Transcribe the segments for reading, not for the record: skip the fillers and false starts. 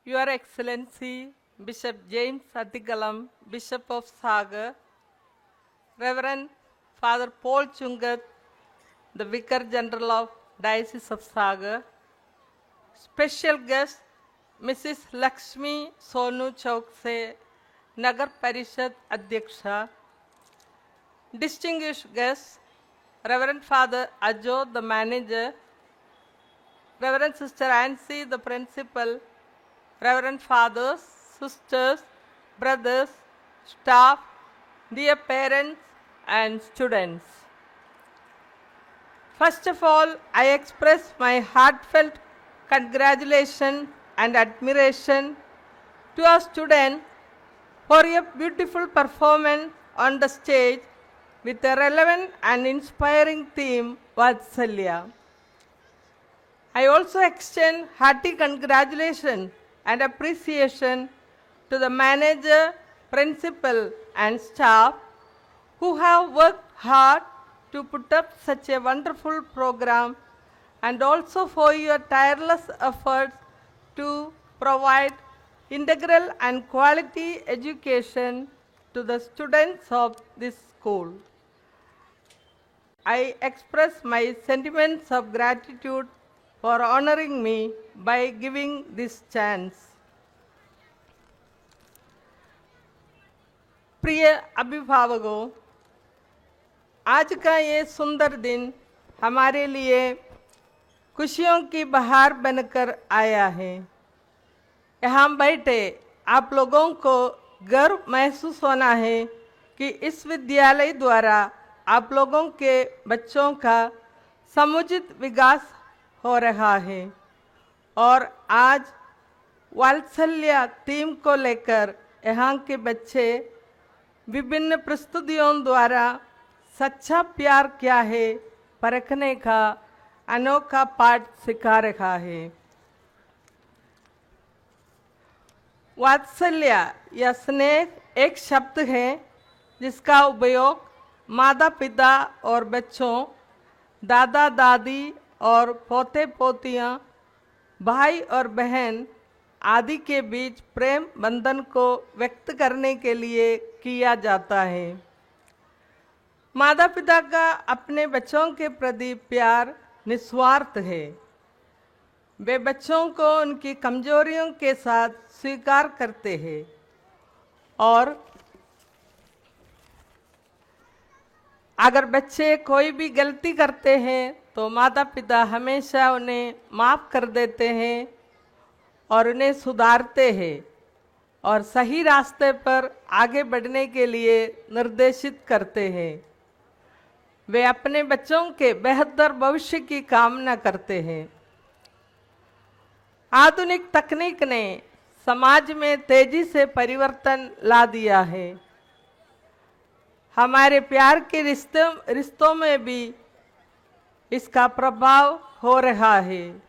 Your Excellency, Bishop James Atikalam, Bishop of Sagar, Reverend Father Paul Chungat, the Vicar General of Diocese of Sagar, special guest Mrs. Lakshmi Sonu Chaukse, Nagar Parishad Adhyaksha, distinguished guests, Reverend Father Ajo, the manager, Reverend Sister Ansi, the principal, Reverend Fathers, sisters, brothers, staff, dear parents and students. First of all, I express my heartfelt congratulations and admiration to our students for a beautiful performance on the stage with a relevant and inspiring theme, Vatsalya. I also extend hearty congratulations and appreciation to the manager, principal and staff who have worked hard to put up such a wonderful program, and also for your tireless efforts to provide integral and quality education to the students of this school. I express my sentiments of gratitude for honoring me by giving this chance. प्रिय अभिभावकों, आज का ये सुंदर दिन हमारे लिए खुशियों की बहार बनकर आया है। यहाँ बैठे आप लोगों को गर्व महसूस होना है कि इस विद्यालय द्वारा आप लोगों के बच्चों का समुचित विकास हो रहा है और आज वात्सल्य थीम को लेकर यहाँ के बच्चे विभिन्न प्रस्तुतियों द्वारा सच्चा प्यार क्या है परखने का अनोखा पाठ सिखा रहा है। वात्सल्य या स्नेह एक शब्द है जिसका उपयोग माता पिता और बच्चों, दादा दादी और पोते पोतियाँ, भाई और बहन आदि के बीच प्रेम बंधन को व्यक्त करने के लिए किया जाता है। माता पिता का अपने बच्चों के प्रति प्यार निस्वार्थ है। वे बच्चों को उनकी कमजोरियों के साथ स्वीकार करते हैं और अगर बच्चे कोई भी गलती करते हैं तो माता पिता हमेशा उन्हें माफ़ कर देते हैं और उन्हें सुधारते हैं और सही रास्ते पर आगे बढ़ने के लिए निर्देशित करते हैं। वे अपने बच्चों के बेहतर भविष्य की कामना करते हैं। आधुनिक तकनीक ने समाज में तेजी से परिवर्तन ला दिया है। हमारे प्यार के रिश्तों में भी इसका प्रभाव हो रहा है।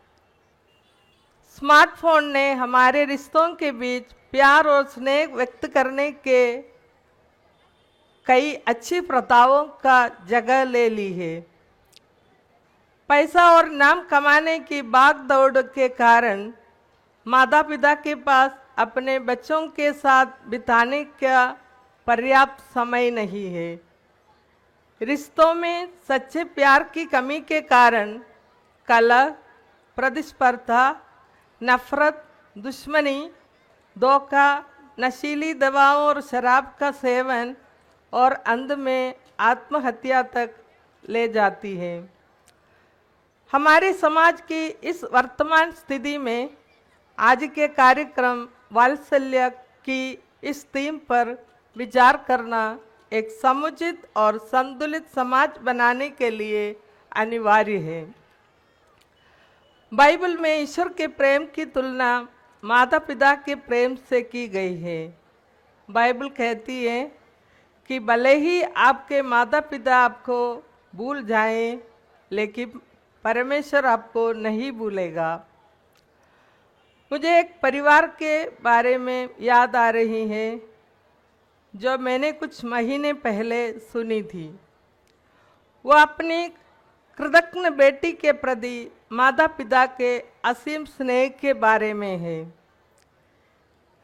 स्मार्टफोन ने हमारे रिश्तों के बीच प्यार और स्नेह व्यक्त करने के कई अच्छी प्रथाओं का जगह ले ली है। पैसा और नाम कमाने की भाग दौड़ के कारण माता पिता के पास अपने बच्चों के साथ बिताने का पर्याप्त समय नहीं है। रिश्तों में सच्चे प्यार की कमी के कारण कलह, प्रतिस्पर्धा, नफरत, दुश्मनी, धोखा, नशीली दवाओं और शराब का सेवन और अंत में आत्महत्या तक ले जाती है। हमारे समाज की इस वर्तमान स्थिति में आज के कार्यक्रम वात्सल्य की इस थीम पर विचार करना एक समुचित और संतुलित समाज बनाने के लिए अनिवार्य है। बाइबल में ईश्वर के प्रेम की तुलना माता पिता के प्रेम से की गई है। बाइबल कहती है कि भले ही आपके माता पिता आपको भूल जाएं, लेकिन परमेश्वर आपको नहीं भूलेगा। मुझे एक परिवार के बारे में याद आ रही है जो मैंने कुछ महीने पहले सुनी थी। वो अपनी कृतज्ञ बेटी के प्रति माता पिता के असीम स्नेह के बारे में है।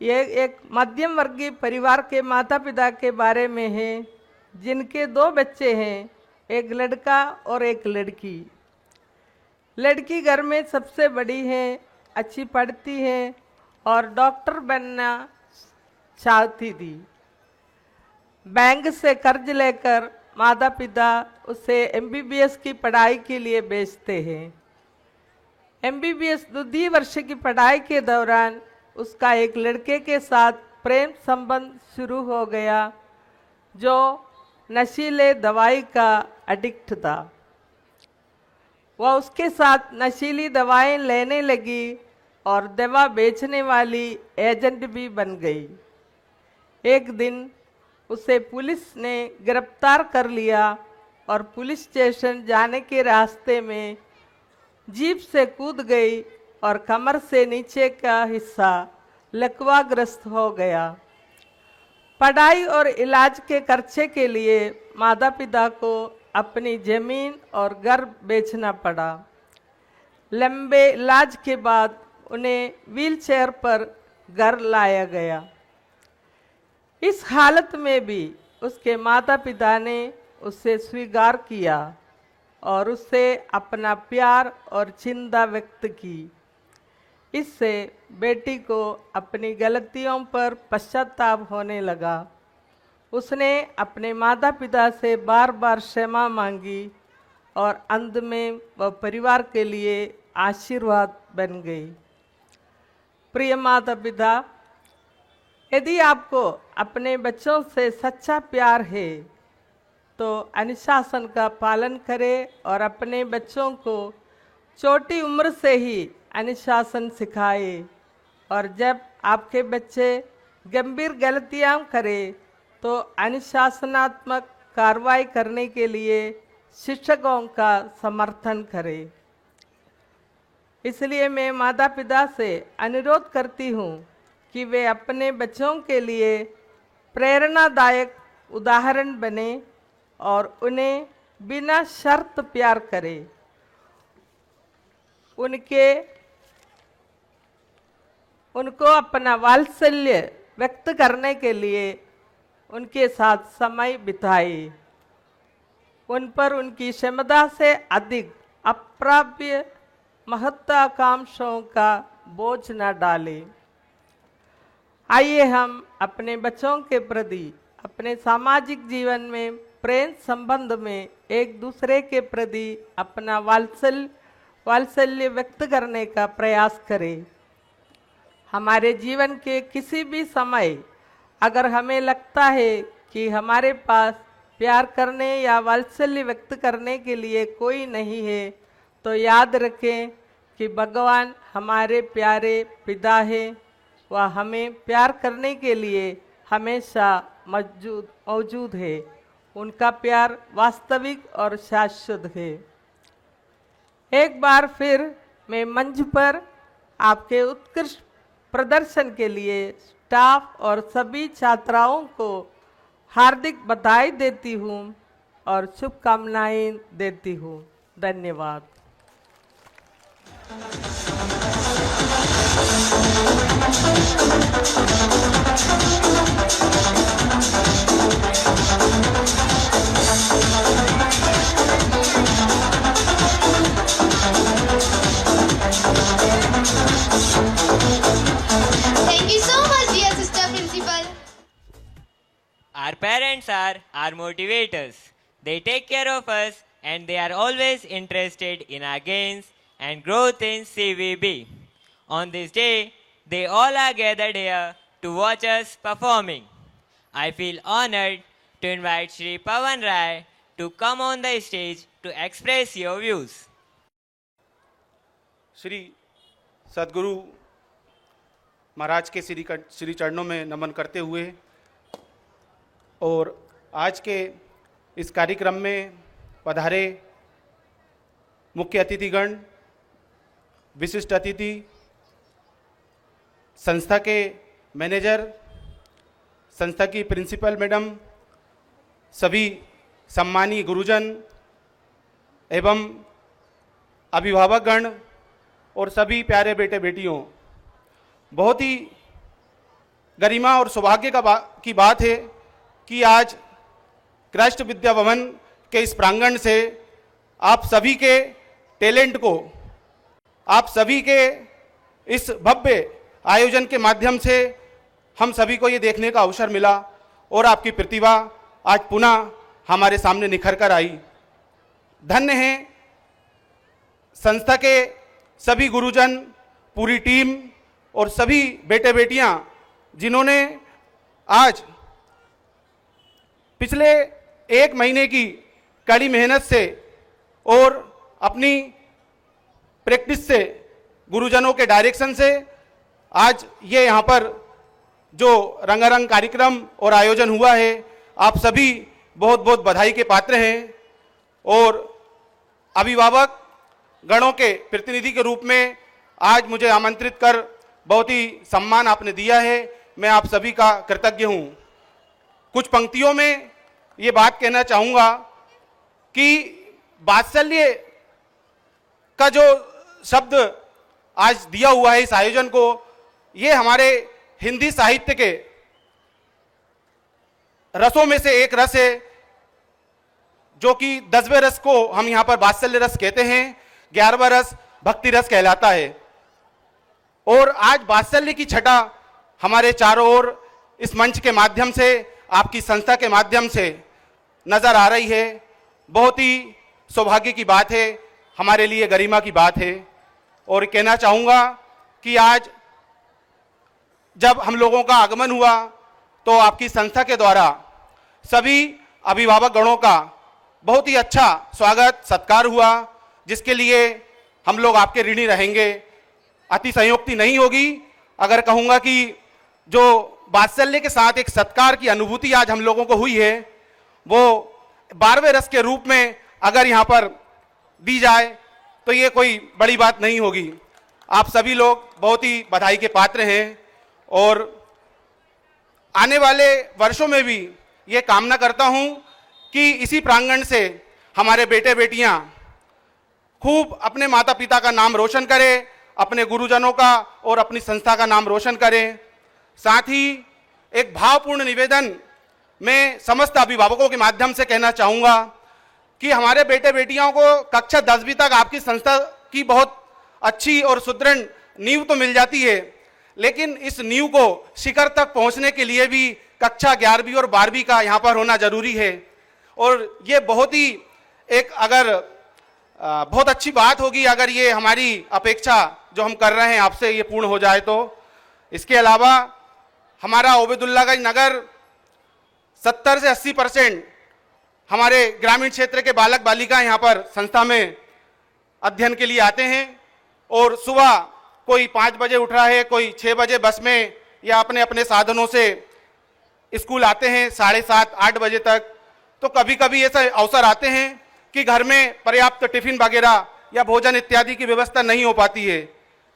ये एक मध्यम वर्गीय परिवार के माता पिता के बारे में है, जिनके 2 बच्चे हैं, एक लड़का और एक लड़की। लड़की घर में सबसे बड़ी है, अच्छी पढ़ती है और डॉक्टर बनना चाहती थी। बैंक से कर्ज लेकर माता पिता उसे एमबीबीएस की पढ़ाई के लिए भेजते हैं। एमबीबीएस द्वितीय वर्ष की पढ़ाई के दौरान उसका एक लड़के के साथ प्रेम संबंध शुरू हो गया, जो नशीले दवाई का एडिक्ट था। वह उसके साथ नशीली दवाएं लेने लगी और दवा बेचने वाली एजेंट भी बन गई। एक दिन उसे पुलिस ने गिरफ्तार कर लिया और पुलिस स्टेशन जाने के रास्ते में जीप से कूद गई और कमर से नीचे का हिस्सा लकवाग्रस्त हो गया। पढ़ाई और इलाज के खर्चे के लिए माता पिता को अपनी जमीन और घर बेचना पड़ा। लंबे इलाज के बाद उन्हें व्हीलचेयर पर घर लाया गया। इस हालत में भी उसके माता पिता ने उसे स्वीकार किया और उससे अपना प्यार और चिंता व्यक्त की। इससे बेटी को अपनी गलतियों पर पश्चाताप होने लगा। उसने अपने माता पिता से बार बार क्षमा मांगी और अंत में वह परिवार के लिए आशीर्वाद बन गई। प्रिय माता पिता, यदि आपको अपने बच्चों से सच्चा प्यार है तो अनुशासन का पालन करें और अपने बच्चों को छोटी उम्र से ही अनुशासन सिखाए। और जब आपके बच्चे गंभीर गलतियां करें तो अनुशासनात्मक कार्रवाई करने के लिए शिक्षकों का समर्थन करें। इसलिए मैं माता पिता से अनुरोध करती हूँ कि वे अपने बच्चों के लिए प्रेरणादायक उदाहरण बने और उन्हें बिना शर्त प्यार करें। उनको अपना वात्सल्य व्यक्त करने के लिए उनके साथ समय बिताए। उन पर उनकी क्षमता से अधिक अप्राप्य महत्वाकांक्षाओं का बोझ न डालें। आइए हम अपने बच्चों के प्रति अपने सामाजिक जीवन में प्रेम संबंध में एक दूसरे के प्रति अपना वात्सल्य व्यक्त करने का प्रयास करें। हमारे जीवन के किसी भी समय अगर हमें लगता है कि हमारे पास प्यार करने या वात्सल्य व्यक्त करने के लिए कोई नहीं है, तो याद रखें कि भगवान हमारे प्यारे पिता है। वह हमें प्यार करने के लिए हमेशा मौजूद है। उनका प्यार वास्तविक और शाश्वत है। एक बार फिर मैं मंच पर आपके उत्कृष्ट प्रदर्शन के लिए स्टाफ और सभी छात्राओं को हार्दिक बधाई देती हूँ और शुभकामनाएं देती हूँ। धन्यवाद। Thank you so much, dear sister principal. Our parents are our motivators. They take care of us and they are always interested in our gains and growth in CVB. On this day, they all are gathered here to watch us performing. I feel honored to invite Shri Pawan Rai to come on the stage to express your views. Shri सद्गुरु महाराज के श्री चरणों में नमन करते हुए और आज के इस कार्यक्रम में पधारे मुख्य अतिथिगण, विशिष्ट अतिथि, संस्था के मैनेजर, संस्था की प्रिंसिपल मैडम, सभी सम्मानीय गुरुजन एवं अभिभावकगण और सभी प्यारे बेटे बेटियों, बहुत ही गरिमा और सौभाग्य की बात है कि आज कृष्ण विद्या भवन के इस प्रांगण से आप सभी के टैलेंट को, आप सभी के इस भव्य आयोजन के माध्यम से हम सभी को ये देखने का अवसर मिला और आपकी प्रतिभा आज पुनः हमारे सामने निखर कर आई। धन्य हैं संस्था के सभी गुरुजन, पूरी टीम और सभी बेटे बेटियां जिन्होंने आज पिछले 1 महीने की कड़ी मेहनत से और अपनी प्रैक्टिस से, गुरुजनों के डायरेक्शन से आज ये यहाँ पर जो रंगारंग कार्यक्रम और आयोजन हुआ है, आप सभी बहुत बहुत बधाई के पात्र हैं। और अभिभावक गणों के प्रतिनिधि के रूप में आज मुझे आमंत्रित कर बहुत ही सम्मान आपने दिया है, मैं आप सभी का कृतज्ञ हूँ। कुछ पंक्तियों में ये बात कहना चाहूँगा कि वात्सल्य का जो शब्द आज दिया हुआ है इस आयोजन को, ये हमारे हिंदी साहित्य के रसों में से एक रस है, जो कि 10वें रस को हम यहाँ पर वात्सल्य रस कहते हैं, 11वां रस भक्ति रस कहलाता है। और आज वात्सल्य की छटा हमारे चारों ओर इस मंच के माध्यम से, आपकी संस्था के माध्यम से नजर आ रही है। बहुत ही सौभाग्य की बात है, हमारे लिए गरिमा की बात है। और कहना चाहूँगा कि आज जब हम लोगों का आगमन हुआ तो आपकी संस्था के द्वारा सभी अभिभावक गणों का बहुत ही अच्छा स्वागत सत्कार हुआ, जिसके लिए हम लोग आपके ऋणी रहेंगे। अतिशयोक्ति नहीं होगी अगर कहूँगा कि जो वात्सल्य के साथ एक सत्कार की अनुभूति आज हम लोगों को हुई है, वो 12वें रस के रूप में अगर यहाँ पर दी जाए तो ये कोई बड़ी बात नहीं होगी। आप सभी लोग बहुत ही बधाई के पात्र हैं और आने वाले वर्षों में भी ये कामना करता हूँ कि इसी प्रांगण से हमारे बेटे बेटियाँ खूब अपने माता पिता का नाम रोशन करें, अपने गुरुजनों का और अपनी संस्था का नाम रोशन करें। साथ ही एक भावपूर्ण निवेदन मैं समस्त अभिभावकों के माध्यम से कहना चाहूँगा कि हमारे बेटे बेटियों को कक्षा 10वीं तक आपकी संस्था की बहुत अच्छी और सुदृढ़ नींव तो मिल जाती है, लेकिन इस नींव को शिखर तक पहुंचने के लिए भी कक्षा 11वीं और 12वीं का यहाँ पर होना जरूरी है। और ये बहुत ही एक अगर बहुत अच्छी बात होगी अगर ये हमारी अपेक्षा जो हम कर रहे हैं आपसे ये पूर्ण हो जाए तो। इसके अलावा हमारा ओबेदुल्लागंज नगर 70 से 80% हमारे ग्रामीण क्षेत्र के बालक बालिका यहाँ पर संस्था में अध्ययन के लिए आते हैं और सुबह कोई 5 बजे उठ रहा है, कोई 6 बजे बस में या अपने अपने साधनों से स्कूल आते हैं 7:30-8 बजे तक। तो कभी कभी ऐसे अवसर आते हैं कि घर में पर्याप्त टिफिन वगैरह या भोजन इत्यादि की व्यवस्था नहीं हो पाती है।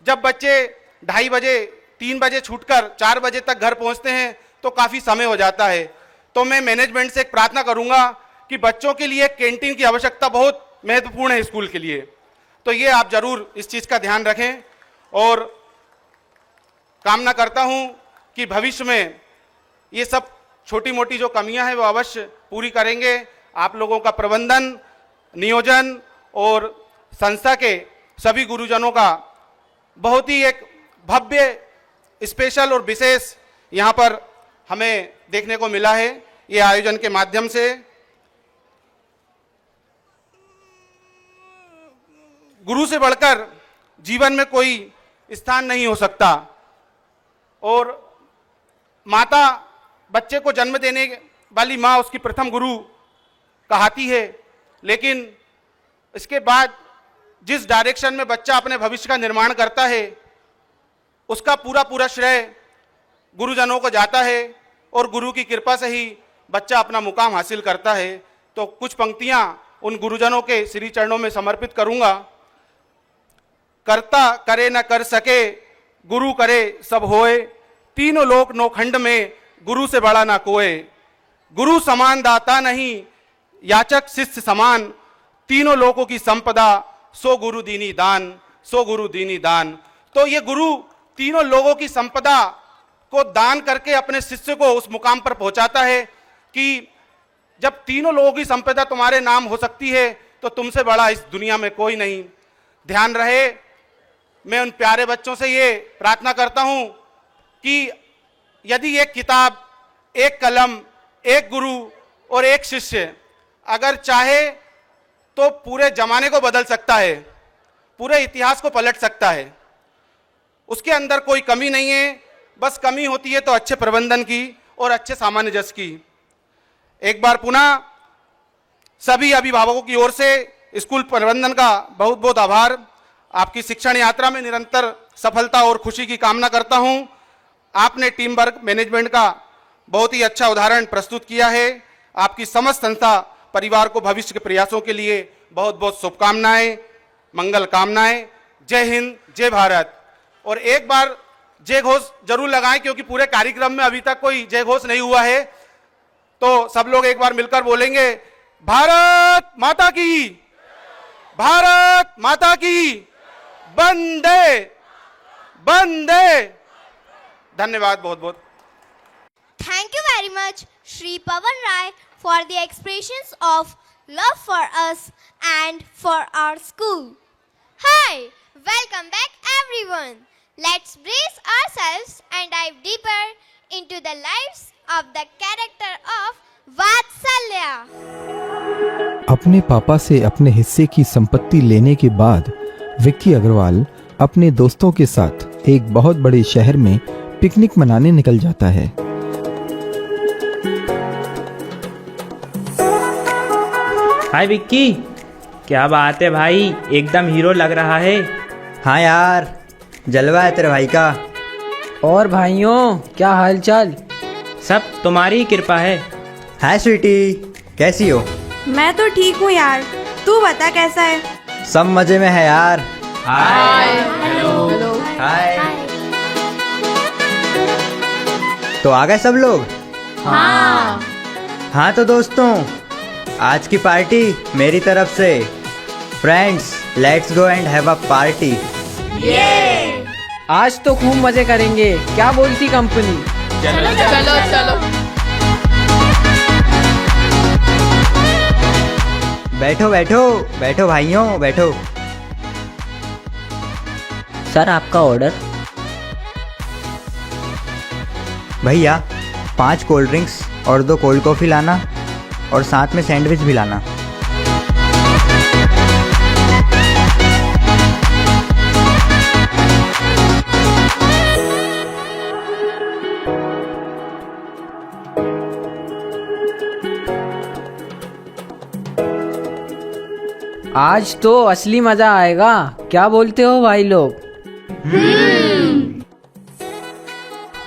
जब बच्चे 2:30 बजे 3 बजे छूटकर 4 बजे तक घर पहुंचते हैं तो काफ़ी समय हो जाता है। तो मैं मैनेजमेंट से एक प्रार्थना करूंगा कि बच्चों के लिए कैंटीन की आवश्यकता बहुत महत्वपूर्ण है स्कूल के लिए, तो ये आप जरूर इस चीज़ का ध्यान रखें। और कामना करता हूं कि भविष्य में ये सब छोटी मोटी जो कमियां हैं वो अवश्य पूरी करेंगे। आप लोगों का प्रबंधन, नियोजन और संस्था के सभी गुरुजनों का बहुत ही एक भव्य, स्पेशल और विशेष यहाँ पर हमें देखने को मिला है ये आयोजन के माध्यम से। गुरु से बढ़कर जीवन में कोई स्थान नहीं हो सकता और माता बच्चे को जन्म देने वाली माँ उसकी प्रथम गुरु कहती है, लेकिन इसके बाद जिस डायरेक्शन में बच्चा अपने भविष्य का निर्माण करता है उसका पूरा पूरा श्रेय गुरुजनों को जाता है और गुरु की कृपा से ही बच्चा अपना मुकाम हासिल करता है। तो कुछ पंक्तियां उन गुरुजनों के श्री चरणों में समर्पित करूंगा। करता करे न कर सके गुरु करे सब होए, तीनों लोक नौखंड में गुरु से बड़ा ना कोई। गुरु समान दाता नहीं याचक शिष्य समान, तीनों लोकों की संपदा सो गुरु दीनी दान, सो गुरु दीनी दान। तो ये गुरु तीनों लोगों की संपदा को दान करके अपने शिष्य को उस मुकाम पर पहुंचाता है कि जब तीनों लोगों की संपदा तुम्हारे नाम हो सकती है तो तुमसे बड़ा इस दुनिया में कोई नहीं। ध्यान रहे, मैं उन प्यारे बच्चों से ये प्रार्थना करता हूं कि यदि एक किताब, एक कलम, एक गुरु और एक शिष्य अगर चाहे तो पूरे जमाने को बदल सकता है, पूरे इतिहास को पलट सकता है। उसके अंदर कोई कमी नहीं है, बस कमी होती है तो अच्छे प्रबंधन की और अच्छे सामान्य जस की। एक बार पुनः सभी अभिभावकों की ओर से स्कूल प्रबंधन का बहुत बहुत आभार। आपकी शिक्षण यात्रा में निरंतर सफलता और खुशी की कामना करता हूं। आपने टीम वर्क मैनेजमेंट का बहुत ही अच्छा उदाहरण प्रस्तुत किया है। आपकी समस्त संस्था परिवार को भविष्य के प्रयासों के लिए बहुत बहुत शुभकामनाएं, मंगल कामनाएं। जय हिंद, जय भारत। और एक बार जय घोष जरूर लगाएं, क्योंकि पूरे कार्यक्रम में अभी तक कोई जय घोष नहीं हुआ है। तो सब लोग एक बार मिलकर बोलेंगे, भारत माता की, भारत माता की, वंदे वंदे। धन्यवाद बहुत बहुत। Thank you very much, Shri Pavan Rai, for the expressions of love for us and for our school. Hi, welcome back everyone. Let's brace ourselves and dive deeper into the lives of the character of Vatsalya. अपने पापा से अपने हिस्से की संपत्ति लेने के बाद विक्की अग्रवाल अपने दोस्तों के साथ एक बहुत बड़े शहर में पिकनिक मनाने निकल जाता है। हाय विक्की, क्या बात है भाई, एकदम हीरो लग रहा है। हाँ यार, जलवा है तेरे भाई का। और भाइयों, क्या हालचाल? सब तुम्हारी कृपा है। हाय स्वीटी, कैसी हो? मैं तो ठीक हूँ यार, तू बता कैसा है? सब मजे में है यार। हाय। हेलो। हाय। तो आ गए सब लोग? हाँ। हाँ तो दोस्तों, आज की पार्टी मेरी तरफ से। Friends, let's go and have a party. आज तो खूब मजे करेंगे, क्या बोलती कंपनी? चलो। बैठो बैठो बैठो भाइयों, बैठो। सर, आपका ऑर्डर। भैया 5 कोल्ड ड्रिंक्स और 2 कोल्ड कॉफ़ी लाना, और साथ में सैंडविच भी लाना। आज तो असली मजा आएगा, क्या बोलते हो भाई लोग?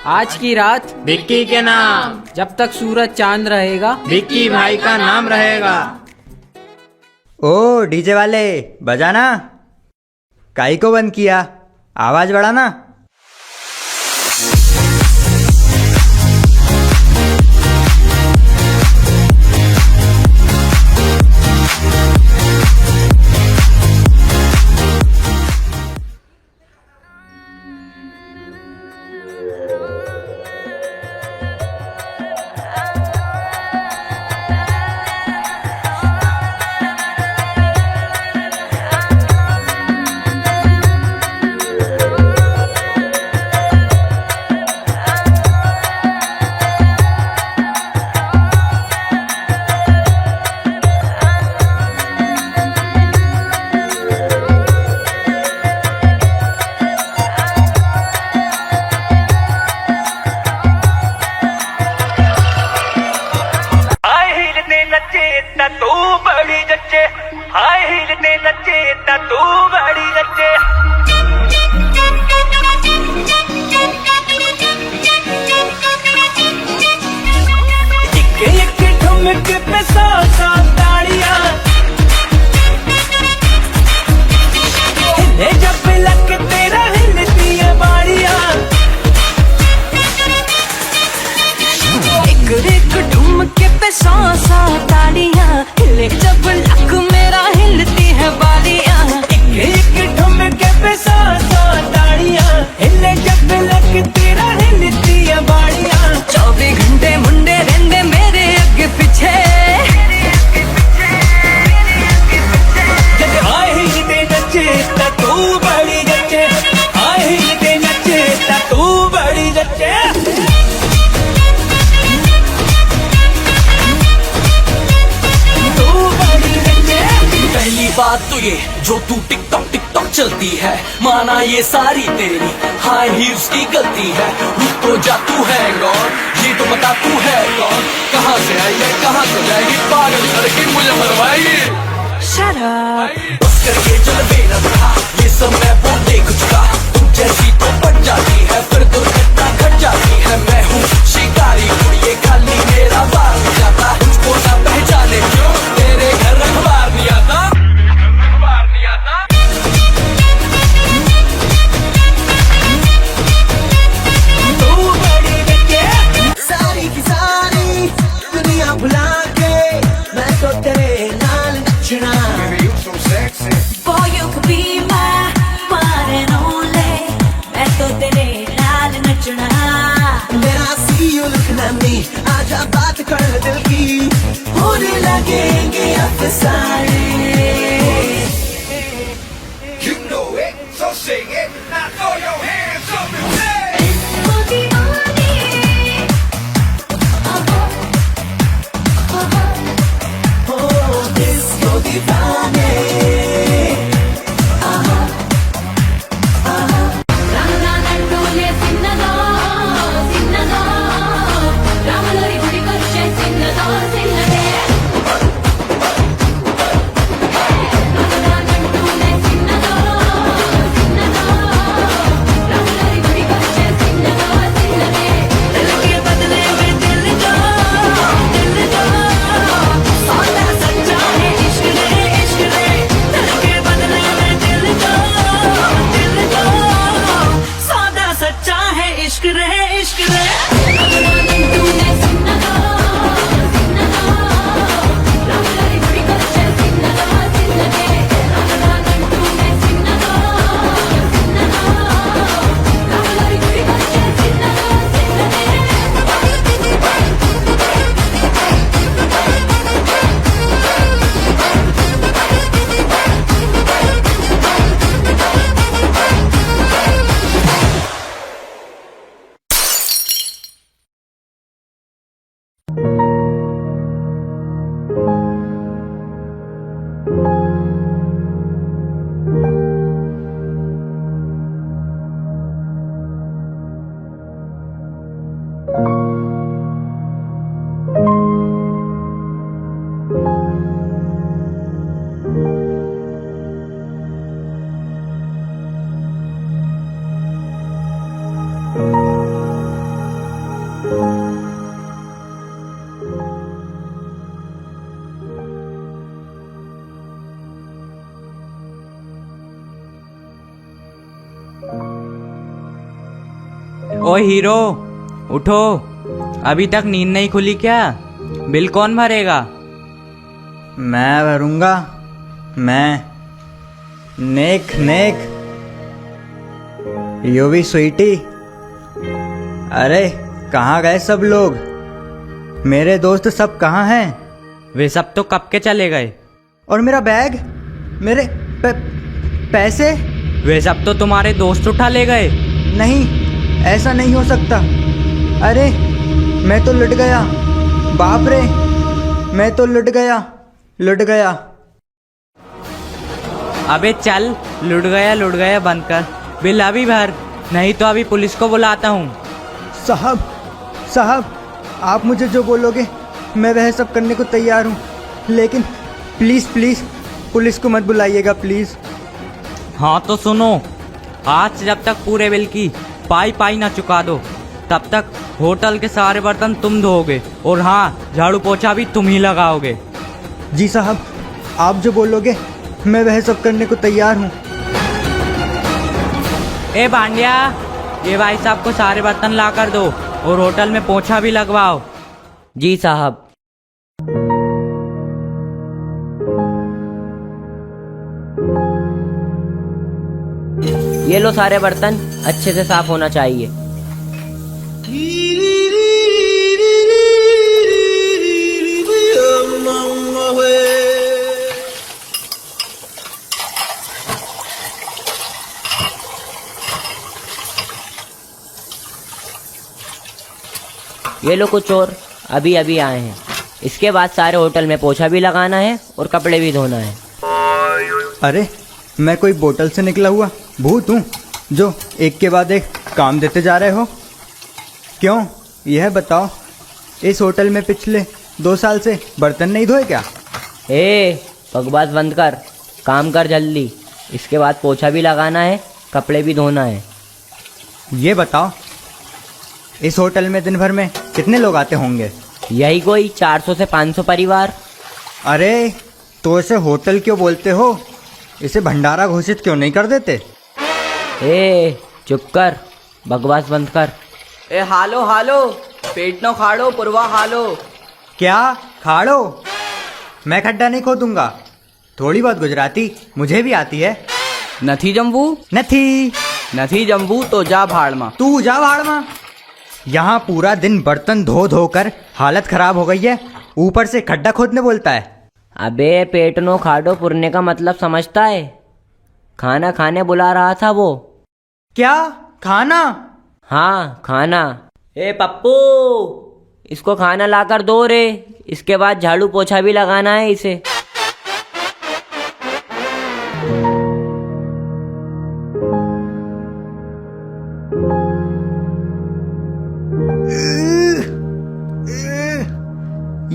आज की रात विक्की के नाम, जब तक सूरज चांद रहेगा, विक्की भाई का नाम रहेगा। ओ डीजे वाले, बजाना। काई को बंद किया, आवाज बढ़ाना। तू बड़ी जच्चे, हाय हिलते नच्चे तू बड़ी जच्चे। एक ठुमक पे 100 ताड़ियां, हिले जब लग तेरा हिलती है बाड़ियां। एक ठुमके पे 100 ताड़ियां, हिले जब लग मेरा हिलती है बाड़ियां। एक नचे ता तू बड़ी जच्चे हाय हिलते नचे ता तू बड़ी जच्चे पहली बात तो ये जो तू टिकटॉक चलती है माना ये सारी तेरी हाई हील्स की गलती है रुक तो जा तू है कौन ये तो बता तू है कौन कहाँ से आई है कहाँ से जाएगी पागल करके मुझे मरवाएगी Shut up. बस करके चल बेना रहा ये सब मैं वो देख चुका तुम जैसी तो पट जाती है फिर दुर्घटना घट जाती है मैं हूँ शिकारी ये खाली मेरा बार नहीं जाता तुझको ना पहचाने क्यों तेरे घर अखबार नहीं आता सारी की सारी दुनिया भुला के मैं तो तेरे नाल नचना Boy, you could be my one and only. मैं तो तेरे नाल नचना. मेरा see you looking at me आजा बात कर दिल की होने लगेंगे अफसाने You know it, so sing it, now throw your hands up and say oh disco दीवाने రంగానంటూనే సిన్నదో సిన్నదో రాములరి గుడికొచ్చే సిన్నదో సిన్నదే రంగానంటూనే సిన్నదో సిన్నదో రాములరి గుడికొచ్చే సిన్నదో సిన్నదే దిల్కే బదలే మే దిల్ దో సోనా సచ్చా है इश्क रे దిల్కే బదలే మే దిల్ దో सौदा सच्चा है इश्क रे तूने सिन्नदो सिन्नदो रामुलरी गुडिకొచ్చే सिन्नदो सिन्नदे तूने सिन्नदो सिन्नदो रामुलरी गुडिకొచ్చే सिन्नदो ओ हीरो उठो, अभी तक नींद नहीं खुली क्या? बिल कौन भरेगा? मैं भरूंगा, मैं। नेक नेक योवी स्वीटी। अरे कहाँ गए सब लोग? मेरे दोस्त सब कहाँ हैं? वे सब तो कब के चले गए। और मेरा बैग, मेरे पैसे? वे सब तो तुम्हारे दोस्त उठा ले गए। नहीं, ऐसा नहीं हो सकता। अरे मैं तो लुट गया, बाप रे, मैं तो लुट गया। अबे चल, लुट गया बंद कर, बिल अभी भर, नहीं तो अभी पुलिस को बुलाता हूँ। साहब आप मुझे जो बोलोगे मैं वह सब करने को तैयार हूँ, लेकिन प्लीज़ पुलिस को मत बुलाइएगा प्लीज़। हाँ तो सुनो, आज जब तक पूरे बिल की पाई ना चुका दो तब तक होटल के सारे बर्तन तुम धोओगे, और हाँ, झाड़ू पोछा भी तुम ही लगाओगे। जी साहब, आप जो बोलोगे मैं वह सब करने को तैयार हूँ। ए बांडिया, ये भाई साहब को सारे बर्तन ला कर दो और होटल में पोछा भी लगवाओ। जी साहब। ये लो सारे बर्तन, अच्छे से साफ होना चाहिए। ये लो कुछ और अभी अभी आए हैं। इसके बाद सारे होटल में पोछा भी लगाना है और कपड़े भी धोना है। अरे मैं कोई बोतल से निकला हुआ भूत हूँ जो एक के बाद एक काम देते जा रहे हो? क्यों, यह बताओ, इस होटल में पिछले 2 साल से बर्तन नहीं धोए क्या? बकवास बंद कर, काम कर जल्दी। इसके बाद पोछा भी लगाना है, कपड़े भी धोना है। ये बताओ, इस होटल में दिन भर में कितने लोग आते होंगे? यही कोई 400 से 500 परिवार। अरे तो इसे होटल क्यों बोलते हो? इसे भंडारा घोषित क्यों नहीं कर देते? चुप कर, बकवास बंद कर। हालो हालो, पेट नो खाड़ो पुरवा हालो। क्या खाड़ो? मैं खड्डा नहीं खोदूंगा। थोड़ी बहुत गुजराती मुझे भी आती है। नथी जम्बू? नथी जम्बू तो जा भाड़ में। तू जा भाड़ में। यहाँ पूरा दिन बर्तन धो धो कर हालत खराब हो गई है, ऊपर से खड्डा खोदने बोलता है। अबे पेट नो खाड़ो पुरने का मतलब समझता है? खाना खाने बुला रहा था वो। क्या खाना? हाँ खाना। पप्पू, इसको खाना लाकर दो रे। इसके बाद झाड़ू पोछा भी लगाना है इसे।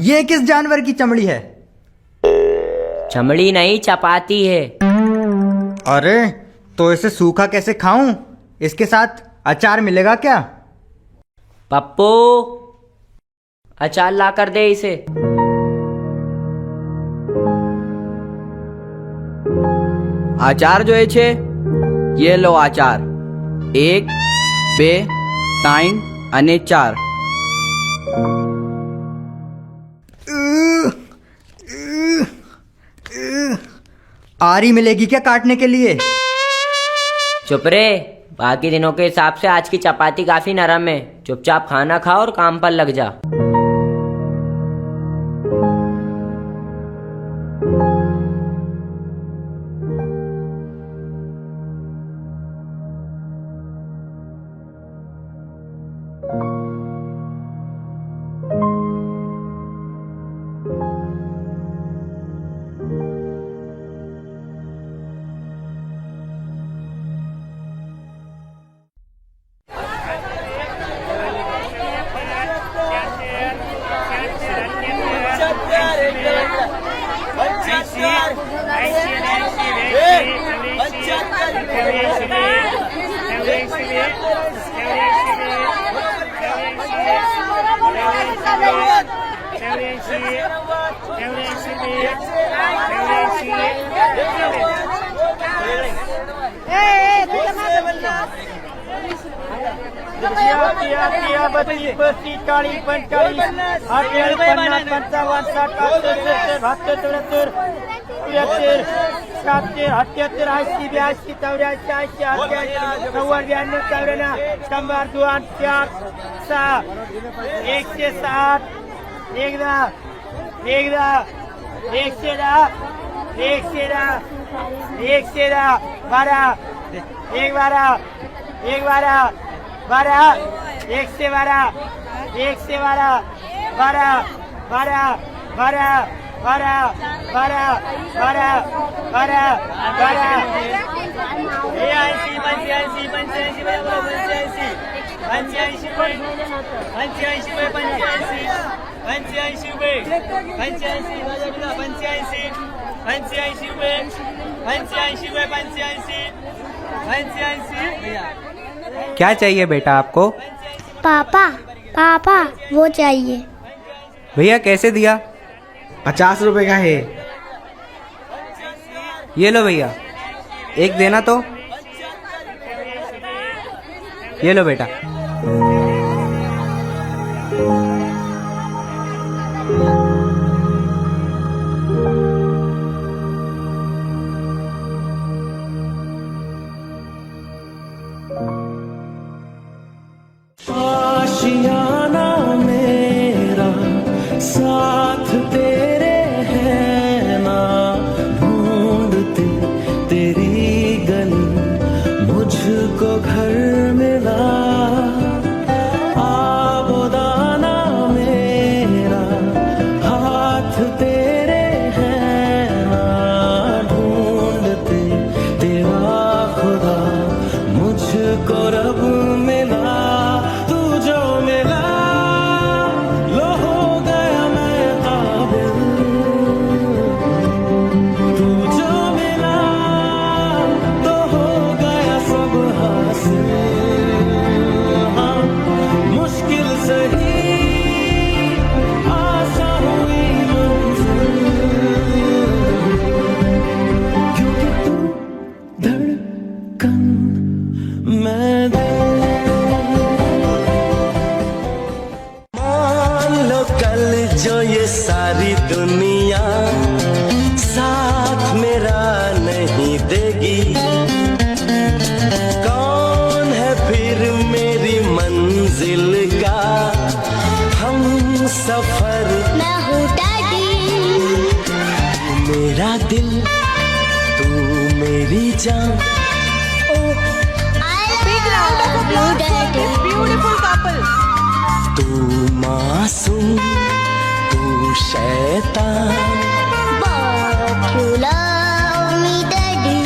ये किस जानवर की चमड़ी है? चमड़ी नहीं, चपाती है। अरे तो इसे सूखा कैसे खाऊं? इसके साथ अचार मिलेगा क्या? पप्पू, अचार ला कर दे इसे। आचार जो है ये लो आचार। 1, 2, 3 અને 4। आरी मिलेगी क्या काटने के लिए? चुप रे, बाकी दिनों के हिसाब से आज की चपाती काफी नरम है। चुपचाप खाना खा और काम पर लग जा। क्या चाहिए बेटा आपको? पापा पापा वो चाहिए। भैया कैसे दिया? 50 रुपए का है। ये लो भैया, एक देना तो। ये लो बेटा। आशियाना मेरा साथ तेरे है ना, ढूंढते तेरी गली मुझको घर मिला। आबोदाना देगी। कौन है फिर मेरी मंजिल का हम सफर? मैं हूँ डैडी। मेरा दिल तू मेरी जान। तू मासूम तू शैतान। But you love me, Daddy.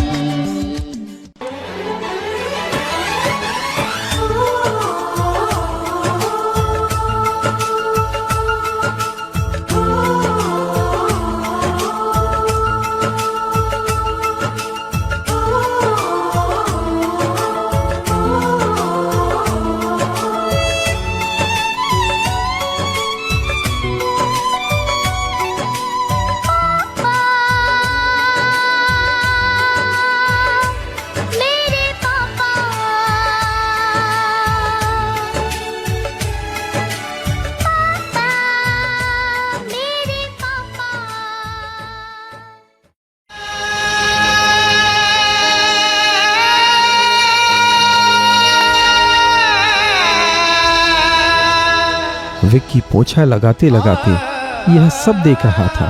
Vicky पोछा लगाते लगाते यह सब देख रहा था।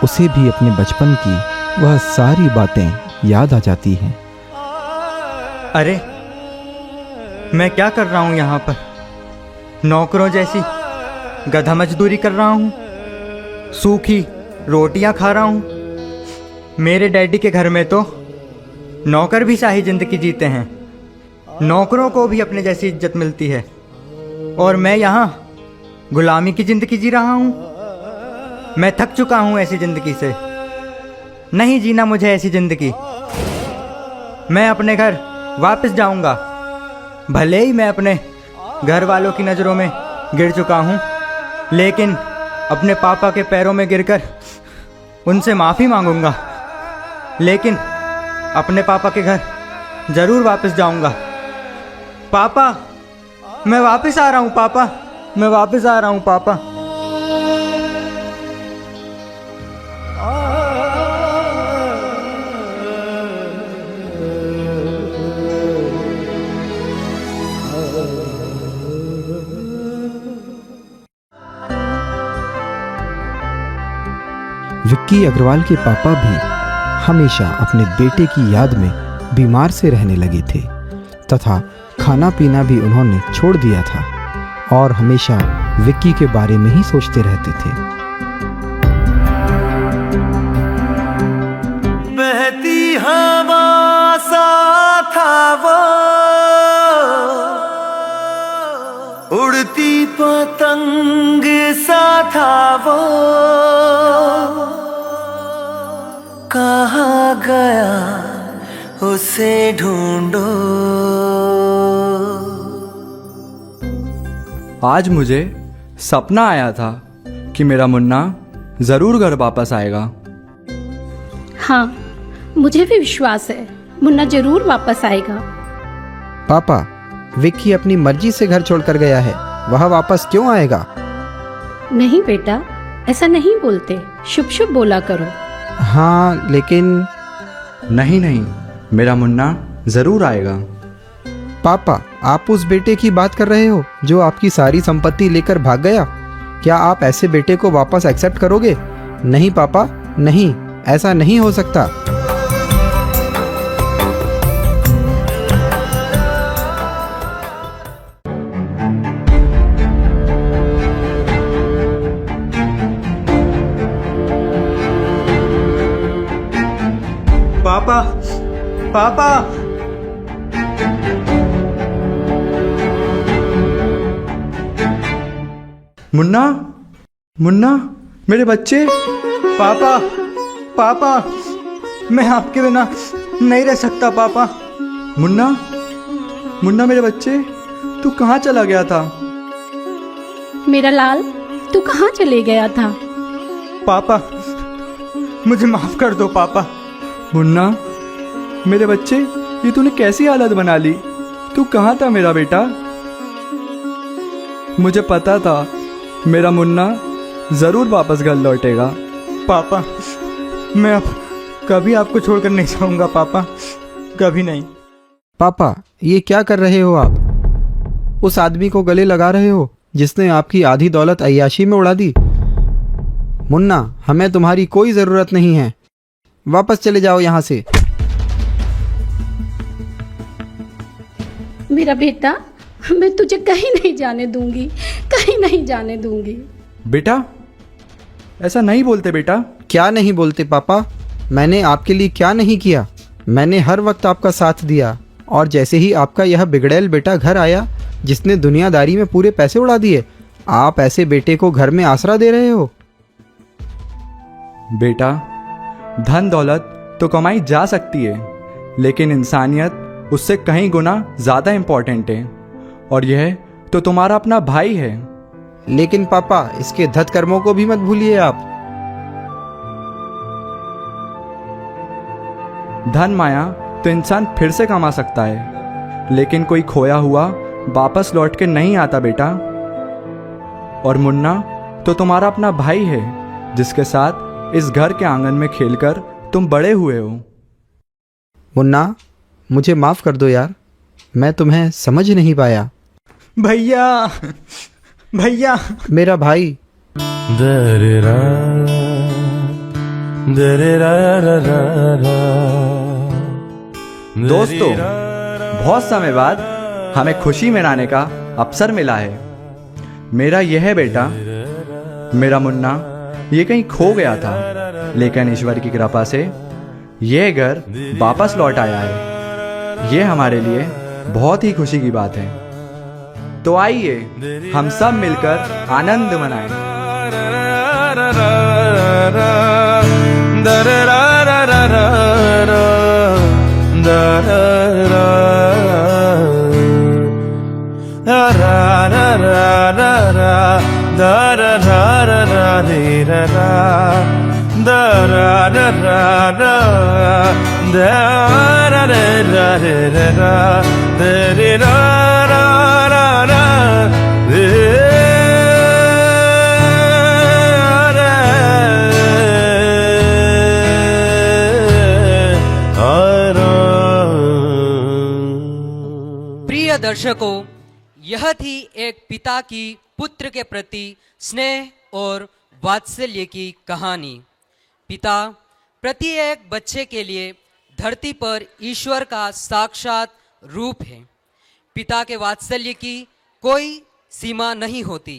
उसे भी अपने बचपन की वह सारी बातें याद आ जाती हैं। अरे मैं क्या कर रहा हूँ यहाँ पर? नौकरों जैसी गधा मजदूरी कर रहा हूँ, सूखी रोटियाँ खा रहा हूँ। मेरे डैडी के घर में तो नौकर भी शाही जिंदगी जीते हैं, नौकरों को भी अपने जैसी इज्जत मिलती है, और मैं यहाँ गुलामी की जिंदगी जी रहा हूँ। मैं थक चुका हूँ ऐसी जिंदगी से, नहीं जीना मुझे ऐसी जिंदगी। मैं अपने घर वापस जाऊँगा। भले ही मैं अपने घर वालों की नज़रों में गिर चुका हूँ, लेकिन अपने पापा के पैरों में गिरकर उनसे माफ़ी मांगूंगा। लेकिन अपने पापा के घर ज़रूर वापस जाऊँगा। पापा, मैं वापस आ रहा हूँ पापा, मैं वापस आ रहा हूँ पापा। विक्की अग्रवाल के पापा भी हमेशा अपने बेटे की याद में बीमार से रहने लगे थे तथा खाना पीना भी उन्होंने छोड़ दिया था और हमेशा विक्की के बारे में ही सोचते रहते थे। बहती हवा सा था वो, उड़ती पतंग सा था वो, कहाँ गया उसे ढूंढो। आज मुझे सपना आया था कि मेरा मुन्ना ज़रूर घर वापस आएगा। हाँ, मुझे भी विश्वास है मुन्ना जरूर वापस आएगा। पापा, विक्की अपनी मर्जी से घर छोड़कर गया है, वह वापस क्यों आएगा? नहीं बेटा, ऐसा नहीं बोलते, शुभ शुभ बोला करो। हाँ, लेकिन नहीं नहीं, मेरा मुन्ना ज़रूर आएगा। पापा, आप उस बेटे की बात कर रहे हो जो आपकी सारी संपत्ति लेकर भाग गया? क्या आप ऐसे बेटे को वापस एक्सेप्ट करोगे? नहीं पापा, नहीं, ऐसा नहीं हो सकता। पापा, पापा, मुन्ना, मुन्ना, मेरे बच्चे। पापा, पापा, मैं आपके बिना नहीं रह सकता पापा। मुन्ना, मुन्ना मेरे बच्चे, तू कहाँ चला गया था? मेरा लाल, तू कहाँ चले गया था? पापा, मुझे माफ कर दो पापा। मुन्ना, मेरे बच्चे, ये तूने कैसी हालत बना ली? तू कहाँ था मेरा बेटा? मुझे पता था मेरा मुन्ना ज़रूर वापस घर लौटेगा। पापा, मैं अब कभी आपको छोड़कर नहीं जाऊंगा पापा, कभी नहीं। पापा, ये क्या कर रहे हो आप? उस आदमी को गले लगा रहे हो जिसने आपकी आधी दौलत अय्याशी में उड़ा दी। मुन्ना, हमें तुम्हारी कोई जरूरत नहीं है, वापस चले जाओ यहाँ से। मेरा बेटा, मैं तुझे कहीं नहीं जाने दूंगी, कहीं नहीं जाने दूंगी। बेटा, ऐसा नहीं बोलते बेटा। क्या नहीं बोलते पापा? मैंने आपके लिए क्या नहीं किया? मैंने हर वक्त आपका साथ दिया, और जैसे ही आपका यह बिगड़ैल बेटा घर आया जिसने दुनियादारी में पूरे पैसे उड़ा दिए, आप ऐसे बेटे को घर में आसरा दे रहे हो। बेटा, धन दौलत तो कमाई जा सकती है, लेकिन इंसानियत उससे कहीं गुना ज्यादा इंपॉर्टेंट है, और यह तो तुम्हारा अपना भाई है। लेकिन पापा, इसके धत कर्मों को भी मत भूलिए आप। धन माया तो इंसान फिर से कमा सकता है, लेकिन कोई खोया हुआ वापस लौट के नहीं आता बेटा। और मुन्ना तो तुम्हारा अपना भाई है, जिसके साथ इस घर के आंगन में खेलकर तुम बड़े हुए हो। मुन्ना, मुझे माफ कर दो यार, मैं तुम्हें समझ नहीं पाया। भैया, भैया, मेरा भाई। दोस्तों, बहुत समय बाद हमें खुशी मनाने का अवसर मिला है। मेरा यह बेटा, मेरा मुन्ना, ये कहीं खो गया था, लेकिन ईश्वर की कृपा से यह घर वापस लौट आया है। ये हमारे लिए बहुत ही खुशी की बात है। तो आइए हम सब मिलकर आनंद मनाएं। प्रिय दर्शकों, यह थी एक पिता की पुत्र के प्रति स्नेह और वात्सल्य की कहानी। पिता प्रत्येक बच्चे के लिए धरती पर ईश्वर का साक्षात रूप है। पिता के वात्सल्य की कोई सीमा नहीं होती।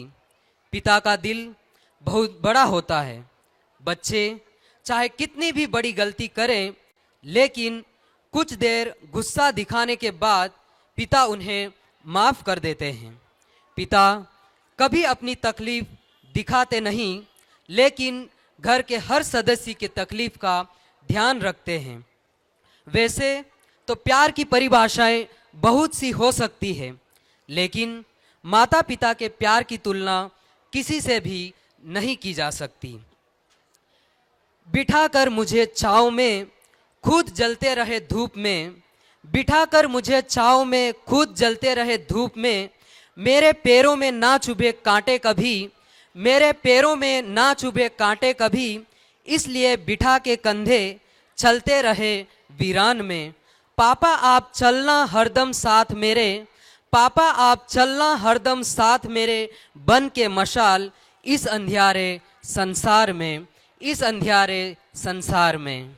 पिता का दिल बहुत बड़ा होता है। बच्चे चाहे कितनी भी बड़ी गलती करें, लेकिन कुछ देर गुस्सा दिखाने के बाद पिता उन्हें माफ़ कर देते हैं। पिता कभी अपनी तकलीफ दिखाते नहीं, लेकिन घर के हर सदस्य की तकलीफ का ध्यान रखते हैं। वैसे तो प्यार की परिभाषाएं बहुत सी हो सकती है, लेकिन माता पिता के प्यार की तुलना किसी से भी नहीं की जा सकती। बिठाकर मुझे छाँव में खुद जलते रहे धूप में, बिठाकर मुझे छाँव में खुद जलते रहे धूप में, मेरे पैरों में ना चुभे कांटे कभी, मेरे पैरों में ना चुभे कांटे कभी, इसलिए बिठा के कंधे चलते रहे वीरान में। पापा आप चलना हरदम साथ मेरे, पापा आप चलना हरदम साथ मेरे, बन के मशाल इस अंधियारे संसार में, इस अंधियारे संसार में।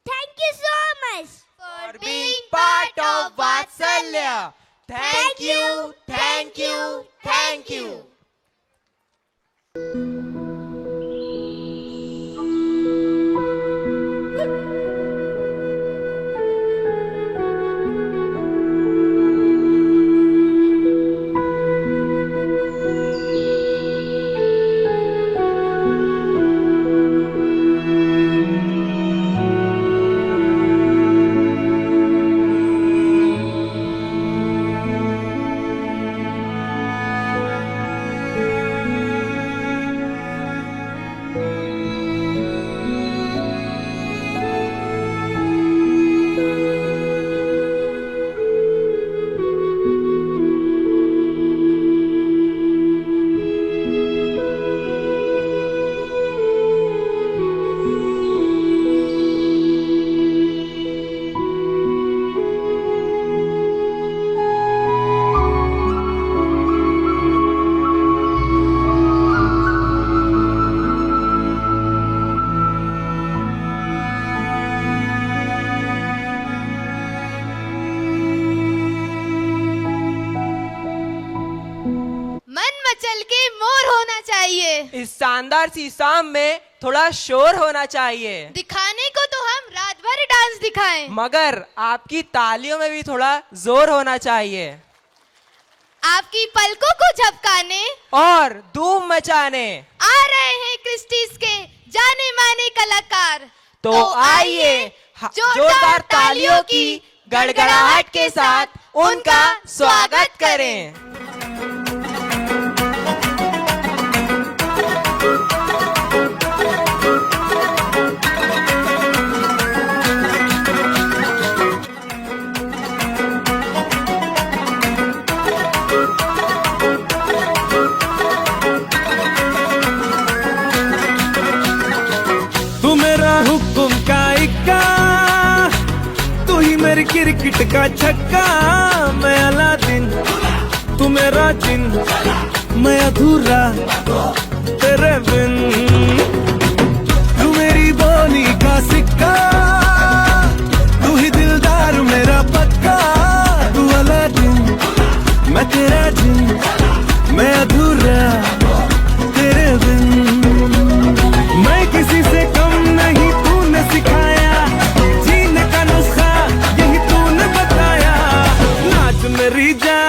Thank you so much for being part of Vatsalya. Thank you, thank you, thank you. इस शानदार सी शाम में थोड़ा शोर होना चाहिए। दिखाने को तो हम रात भर डांस दिखाएं, मगर आपकी तालियों में भी थोड़ा जोर होना चाहिए। आपकी पलकों को झपकाने और धूम मचाने आ रहे हैं क्रिस्टीज के जाने माने कलाकार। तो आइए जोरदार तालियों की गड़गड़ाहट के साथ उनका स्वागत करें। तू मेरा हुक्म का इक्का, तू ही मेरी क्रिकेट का छक्का। मैं अलादीन, तू मेरा जिन, मैं अधूरा तेरे बिन। तू मेरी बोली का सिक्का, तू ही दिलदार मेरा पक्का। तू अलादीन, मैं तेरा जिन, मैं अधूरा तेरे बिन। मैं किसी से कम नहीं, तूने सिखाया जीने का नुस्खा, यही तूने बताया। नाच मेरी जा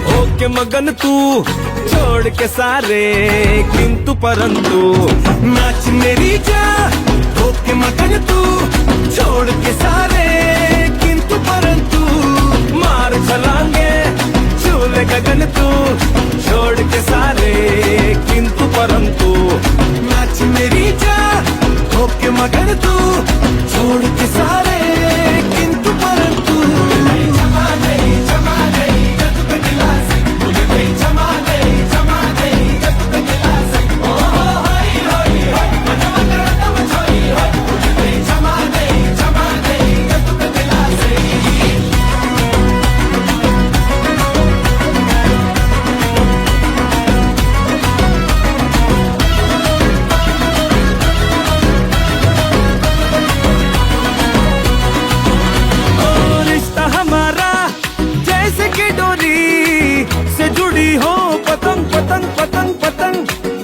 होके मगन तू, छोड़ के सारे किंतु परंतु। नाच मेरी जा होके मगन तू, छोड़ के सारे किंतु परंतु। मार चलांगे झूले गगन तू, छोड़ के सारे किंतु परंतु। नाच मेरी जा होके मगन तू, छोड़ के सारे किंतु परंतु।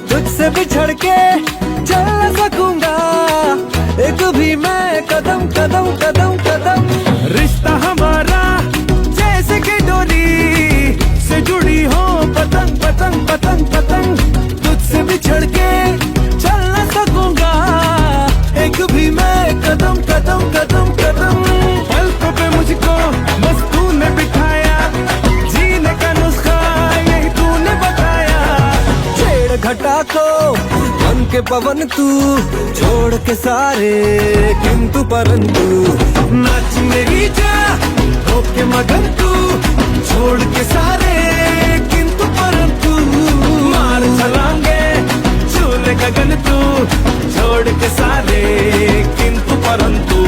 तुझसे बिछड़ के चल न सकूंगा एक भी मैं कदम कदम कदम कदम। रिश्ता हमारा जैसे कि डोरी से जुड़ी हो पतंग पतंग पतंग पतंग। तुझसे बिछड़ के चल न सकूंगा एक भी मैं कदम कदम कदम कदम। पलकों पे मुझको बस तूने बिठाया, जीने का नुस्खा यही तूने बताया। छेड़ घटा को बन के पवन तू, छोड़ के सारे किंतु परंतु। नाच मेरी जा होके मगन तू, छोड़ के सारे किंतु परंतु। मार चलांगे झूले गगन तू, छोड़ के सारे किंतु परंतु।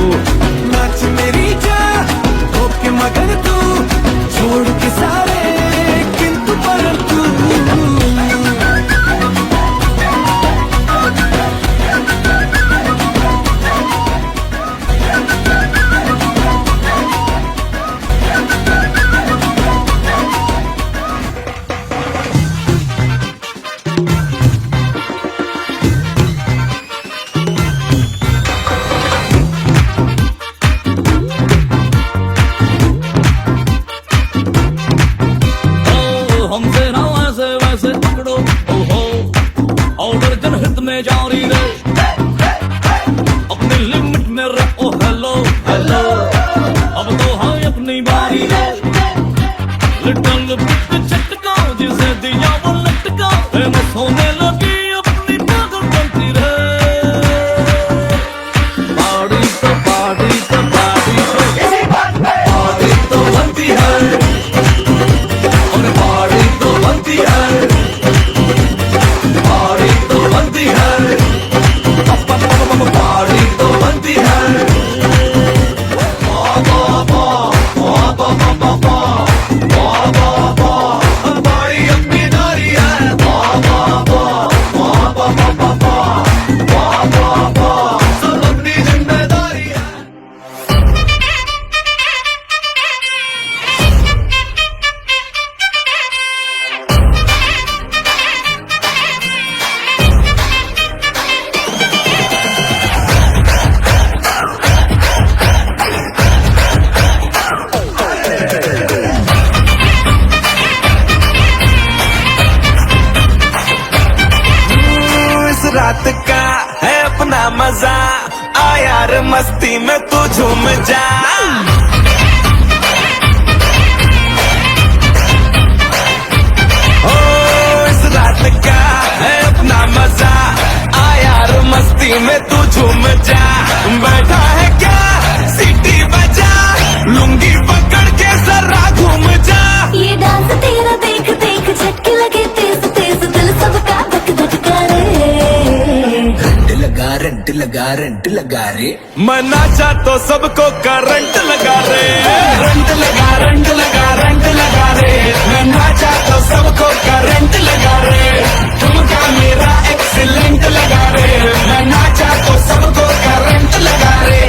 नाच मेरी जा होके मगन तू, छोड़ के सारे किंतु परंतु। जारी रे अपनी लिमिट में रहो। हेलो हेलो अब तो हाँ अपनी बारी रे। लिटिल बिट झटका जिसे दिया वो लटका, फेमस होने लगी अपनी पागल बनती रे। पार्टी तो पार्टी तो पार्टी तो पार्टी तो बनती है, और पार्टी तो बनती है, पार्टी तो बनती है, पार्टी तो बनती है। तू झूम जा। ओ इस रात का है अपना मजा, आ यार मस्ती में तू झूम जा। बैठा है क्या सीटी बजा, लुंगी पकड़ के जरा घूम जा। ये डांस तेरा देख देख झटके लगे तेज तेज, दिल सबका धक धक करे। रंट लगा रे, मैं नाचा तो सबको करंट लगा रे। रंट लगा रे, मैं नाचा तो सबको करंट लगा रे। ठुमका मेरा एक्सीलेंट लगा रे, मैं नाचा तो सबको करंट लगा रे।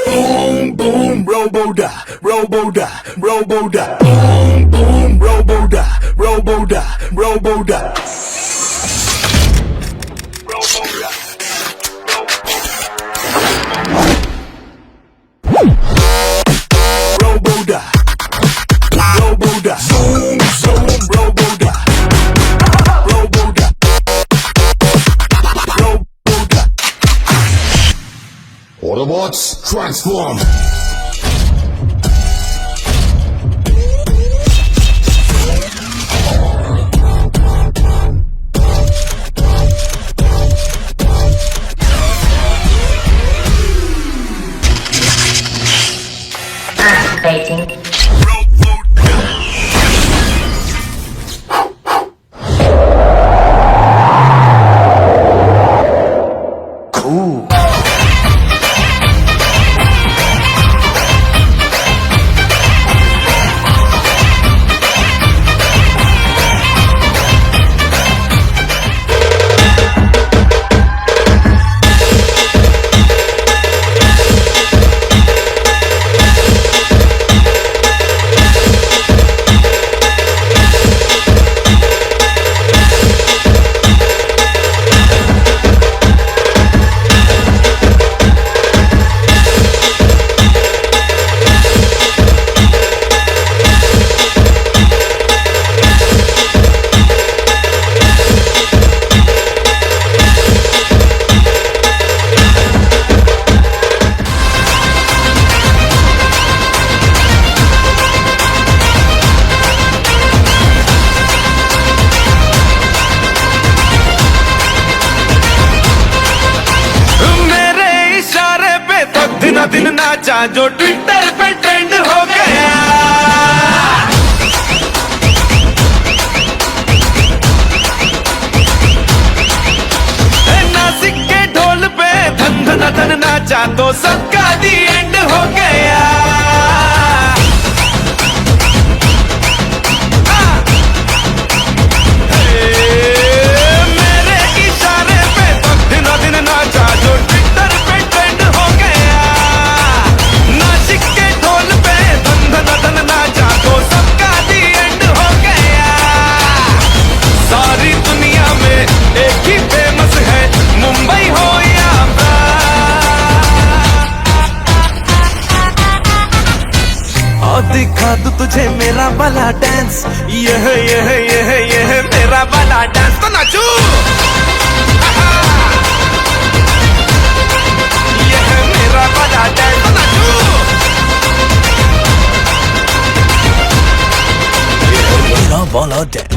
Boom boom roboda, roboda, roboda. Boom boom roboda, roboda, roboda. Roboda, roboda, zoom zoom roboda, roboda, roboda. Autobots transform. Activating. Cool. दिन नाचा जो ट्विटर पे ट्रेंड हो गया। नासिक के ढोल पे धन धन धन नाचा तो सबका दी एंड हो गया। मेरे इशारे पे तो दिनों दिन नाचा जो ट्विटर पे ट्रेंड हो गया। नासिक के ढोल पे धन धन धन नाचा तो सबका दी एंड हो गया। सारी दुनिया में एक ही फेमस है, मुंबई हो या और दिखा दूं तुझे मेरा वाला डांस। यह मेरा वाला डांस तो नाचू। यह मेरा वाला डांस तो नाचू। यह मेरा वाला डांस।